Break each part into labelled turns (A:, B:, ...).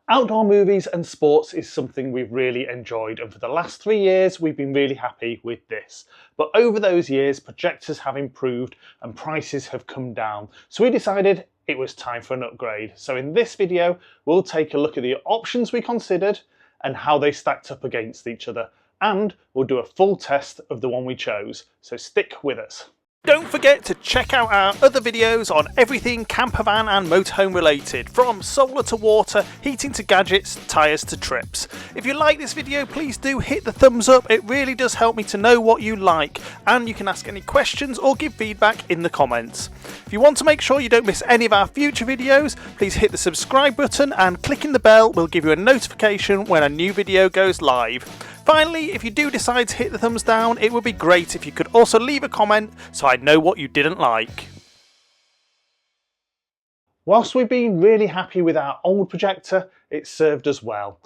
A: Outdoor movies and sports is something we've really enjoyed, and for the last 3 years we've been really happy with this. But over those years projectors have improved and prices have come down, so we decided it was time for an upgrade. So in this video we'll take a look at the options we considered and how they stacked up against each other, and we'll do a full test of the one we chose, so stick with us.
B: Don't forget to check out our other videos on everything campervan and motorhome related, from solar to water, heating to gadgets, tyres to trips. If you like this video, please do hit the thumbs up, it really does help me to know what you like, and you can ask any questions or give feedback in the comments. If you want to make sure you don't miss any of our future videos, please hit the subscribe button and clicking the bell will give you a notification when a new video goes live. Finally, if you do decide to hit the thumbs down, it would be great if you could also leave a comment so I know what you didn't like.
A: Whilst we've been really happy with our old projector, it served us well.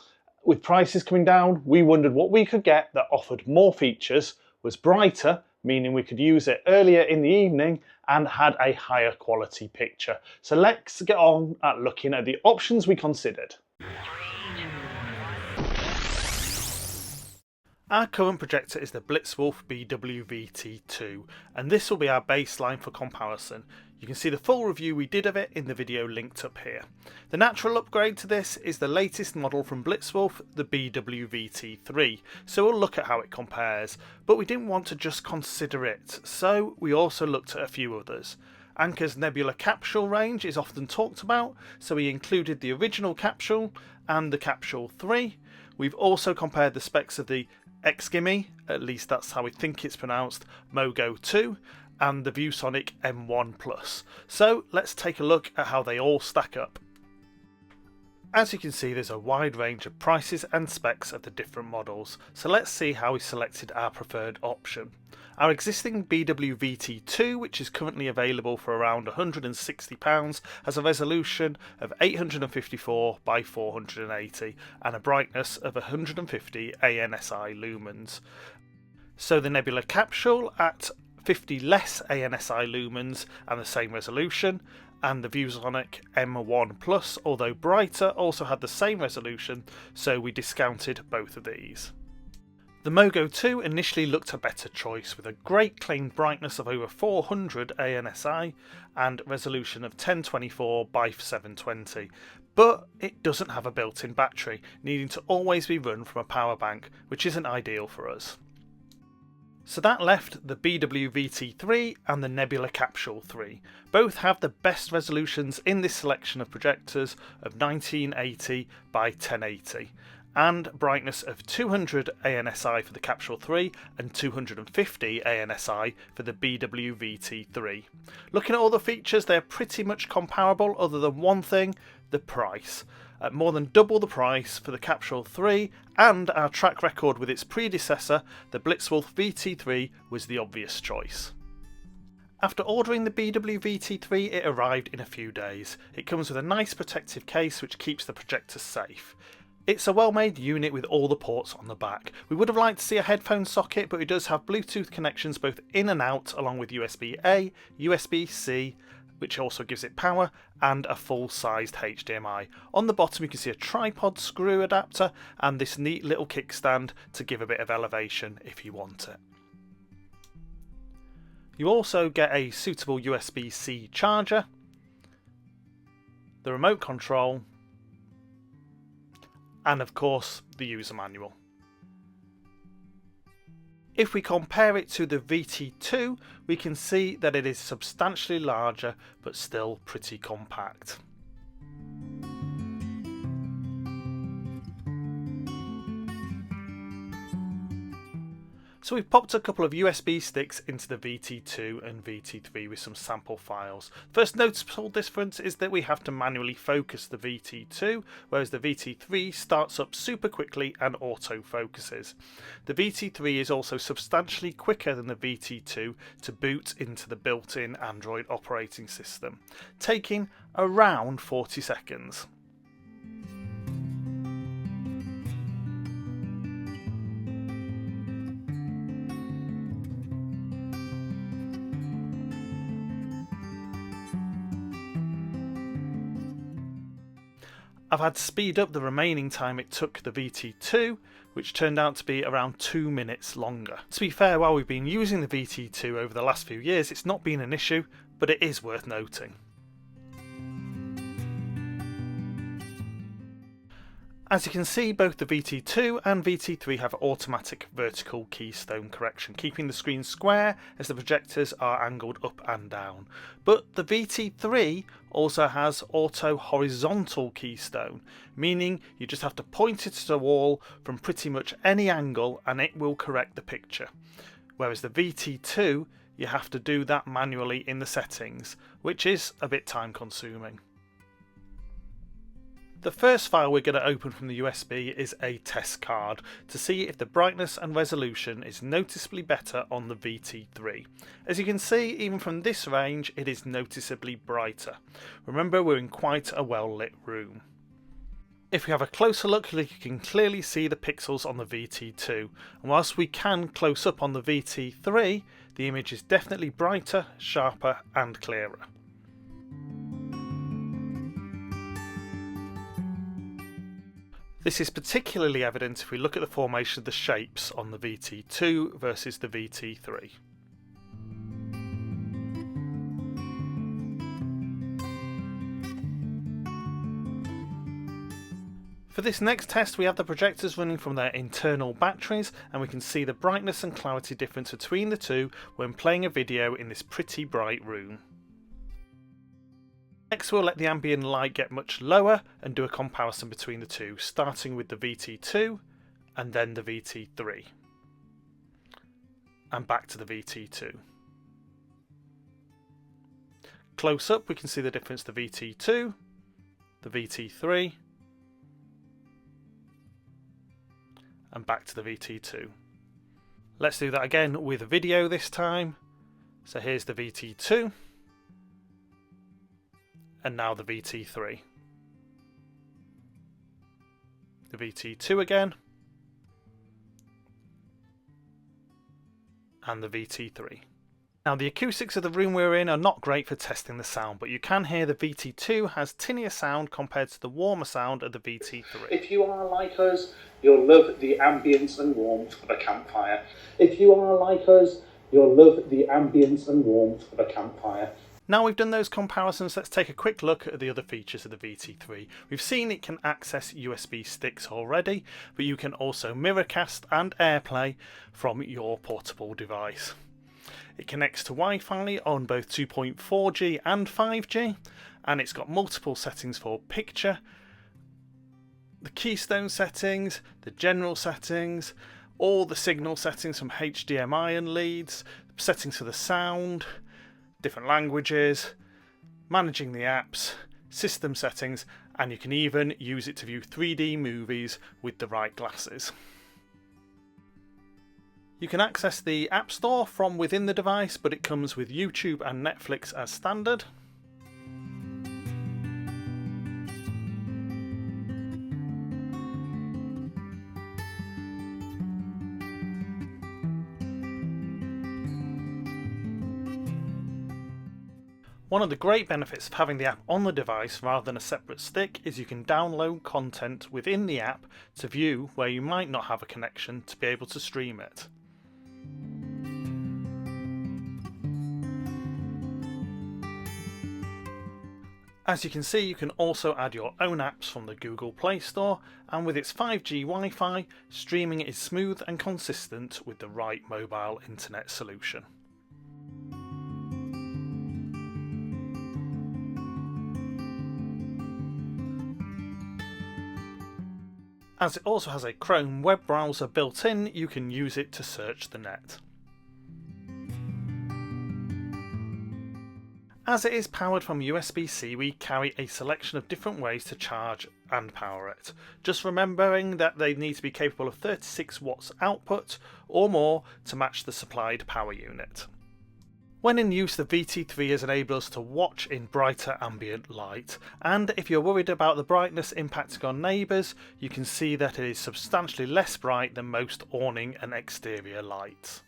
A: With prices coming down, we wondered what we could get that offered more features, was brighter, meaning we could use it earlier in the evening, and had a higher quality picture. So let's get on at looking at the options we considered.
B: Our current projector is the Blitzwolf BW VT2, and this will be our baseline for comparison. You can see the full review we did of it in the video linked up here. The natural upgrade to this is the latest model from Blitzwolf, the BW VT3, so we'll look at how it compares, but we didn't want to just consider it, so we also looked at a few others. Anker's Nebula Capsule range is often talked about, so we included the original capsule and the Capsule 3. We've also compared the specs of the Xgimi, at least that's how we think it's pronounced, Mogo 2, and the Viewsonic M1+. So let's take a look at how they all stack up. As you can see, there's a wide range of prices and specs of the different models, so let's see how we selected our preferred option. Our existing BW VT2, which is currently available for around £160, has a resolution of 854 by 480 and a brightness of 150 ANSI lumens. So the Nebula Capsule at 50 less ANSI lumens and the same resolution, and the Viewsonic M1+, although brighter, also had the same resolution, so we discounted both of these. The Mogo 2 initially looked a better choice, with a great claimed brightness of over 400 ANSI and resolution of 1024 by 720, but it doesn't have a built-in battery, needing to always be run from a power bank, which isn't ideal for us. So that left the BW VT3 and the Nebula Capsule 3. Both have the best resolutions in this selection of projectors of 1980 by 1080 and brightness of 200 ANSI for the Capsule 3 and 250 ANSI for the BW VT3. Looking at all the features, they're pretty much comparable other than one thing, the price. At more than double the price for the Capsule 3, and our track record with its predecessor, the Blitzwolf BT3 was the obvious choice. After ordering the BW VT3, it arrived in a few days. It comes with a nice protective case which keeps the projector safe. It's a well-made unit with all the ports on the back. We would have liked to see a headphone socket, but it does have Bluetooth connections both in and out, along with USB-A, USB-C, which also gives it power, and a full-sized HDMI. On the bottom you can see a tripod screw adapter and this neat little kickstand to give a bit of elevation if you want it. You also get a suitable USB-C charger, the remote control, and of course the user manual. If we compare it to the VT2, we can see that it is substantially larger but still pretty compact. So we've popped a couple of USB sticks into the VT2 and VT3 with some sample files. First noticeable difference is that we have to manually focus the VT2, whereas the VT3 starts up super quickly and auto focuses. The VT3 is also substantially quicker than the VT2 to boot into the built-in Android operating system, taking around 40 seconds. I've had to speed up the remaining time it took the VT2, which turned out to be around 2 minutes longer. To be fair, while we've been using the VT2 over the last few years, it's not been an issue, but it is worth noting. As you can see, both the VT2 and VT3 have automatic vertical keystone correction, keeping the screen square as the projectors are angled up and down. But the VT3 also has auto horizontal keystone, meaning you just have to point it at a wall from pretty much any angle and it will correct the picture. Whereas the VT2, you have to do that manually in the settings, which is a bit time consuming. The first file we're going to open from the USB is a test card to see if the brightness and resolution is noticeably better on the VT3. As you can see, even from this range, it is noticeably brighter. Remember, we're in quite a well lit room. If we have a closer look, you can clearly see the pixels on the VT2, and whilst we can close up on the VT3, the image is definitely brighter, sharper and clearer. This is particularly evident if we look at the formation of the shapes on the VT2 versus the VT3. For this next test, we have the projectors running from their internal batteries, and we can see the brightness and clarity difference between the two when playing a video in this pretty bright room. Next, we'll let the ambient light get much lower and do a comparison between the two, starting with the VT2 and then the VT3. And back to the VT2. Close up, we can see the difference to the VT2, the VT3, and back to the VT2. Let's do that again with a video this time. So here's the VT2. And now the VT3. The VT2 again. And the VT3. Now the acoustics of the room we're in are not great for testing the sound, but you can hear the VT2 has tinnier sound compared to the warmer sound of the VT3.
A: If you are like us, you'll love the ambience and warmth of a campfire. If you are like us, you'll love the ambience and warmth of a campfire.
B: Now we've done those comparisons, let's take a quick look at the other features of the VT3. We've seen it can access USB sticks already, but you can also mirrorcast and AirPlay from your portable device. It connects to Wi-Fi on both 2.4G and 5G, and it's got multiple settings for picture, the keystone settings, the general settings, all the signal settings from HDMI and leads, settings for the sound, different languages, managing the apps, system settings, and you can even use it to view 3D movies with the right glasses. You can access the App Store from within the device, but it comes with YouTube and Netflix as standard. One of the great benefits of having the app on the device rather than a separate stick is you can download content within the app to view where you might not have a connection to be able to stream it. As you can see, you can also add your own apps from the Google Play Store, and with its 5G Wi-Fi, streaming is smooth and consistent with the right mobile internet solution. As it also has a Chrome web browser built in, you can use it to search the net. As it is powered from USB-C, we carry a selection of different ways to charge and power it. Just remembering that they need to be capable of 36 watts output or more to match the supplied power unit. When in use, the VT3 has enabled us to watch in brighter ambient light, and if you're worried about the brightness impacting on neighbours, you can see that it is substantially less bright than most awning and exterior lights.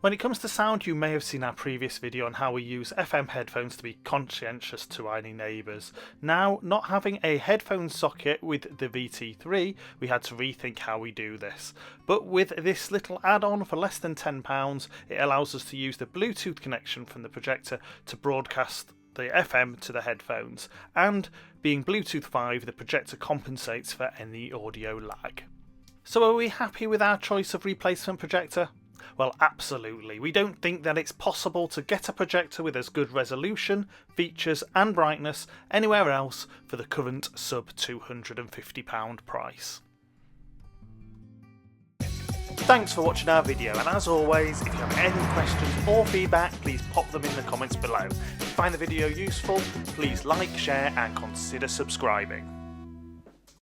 B: When it comes to sound, you may have seen our previous video on how we use FM headphones to be conscientious to any neighbours. Now, not having a headphone socket with the VT3, we had to rethink how we do this. But with this little add-on for less than £10, it allows us to use the Bluetooth connection from the projector to broadcast the FM to the headphones, and being Bluetooth 5, the projector compensates for any audio lag. So are we happy with our choice of replacement projector? Well, absolutely. We don't think that it's possible to get a projector with as good resolution, features and brightness anywhere else for the current sub £250 price. Thanks for watching our video, and as always, if you have any questions or feedback, please pop them in the comments below. If you find the video useful, please like, share and consider subscribing.